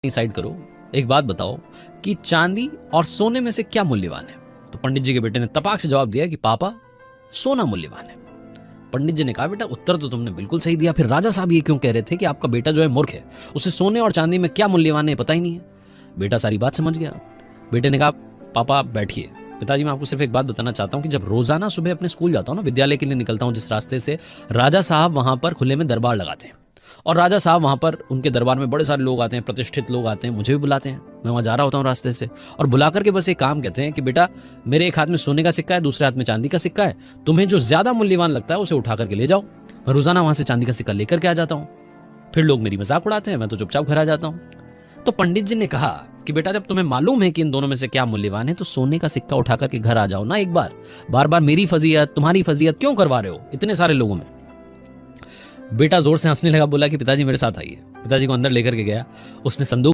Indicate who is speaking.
Speaker 1: Side करो, एक बात बताओ कि चांदी और सोने में से क्या मूल्यवान है। तो पंडित जी के बेटे ने तपाक से जवाब दिया कि पापा सोना मूल्यवान है। पंडित जी ने कहा बेटा उत्तर तो तुमने बिल्कुल सही दिया, फिर राजा साहब ये क्यों कह रहे थे कि आपका बेटा जो है मूर्ख है, उसे सोने और चांदी में क्या मूल्यवान है पता ही नहीं है। बेटा सारी बात समझ गया। बेटे ने कहा पापा आप बैठिए। पिताजी मैं आपको सिर्फ एक बात बताना चाहता हूँ कि जब रोजाना सुबह अपने स्कूल जाता हूँ ना, विद्यालय के लिए निकलता हूँ जिस रास्ते से, राजा साहब वहां पर खुले में दरबार लगाते हैं और राजा साहब वहाँ पर उनके दरबार में बड़े सारे लोग आते हैं, प्रतिष्ठित लोग आते हैं, मुझे भी बुलाते हैं। मैं वहाँ जा रहा होता हूँ रास्ते से और बुला करके बस एक काम कहते हैं कि बेटा मेरे एक हाथ में सोने का सिक्का है, दूसरे हाथ में चांदी का सिक्का है, तुम्हें जो ज्यादा मूल्यवान लगता है उसे उठा करके ले जाओ। मैं रोजाना वहाँ से चांदी का सिक्का लेकर के आ जाता हूँ। फिर लोग मेरी मजाक उड़ाते हैं, मैं तो चुपचाप घर आ जाता हूँ। तो पंडित जी ने कहा कि बेटा जब तुम्हें मालूम है कि इन दोनों में से क्या मूल्यवान है तो सोने का सिक्का उठा करके घर आ जाओ ना एक बार। बार बार मेरी फजीयत तुम्हारी फजीयत क्यों करवा रहे हो इतने सारे लोगों में। बेटा जोर से हंसने लगा, बोला कि पिताजी मेरे साथ आइए। पिताजी को अंदर लेकर के गया। उसने संदूक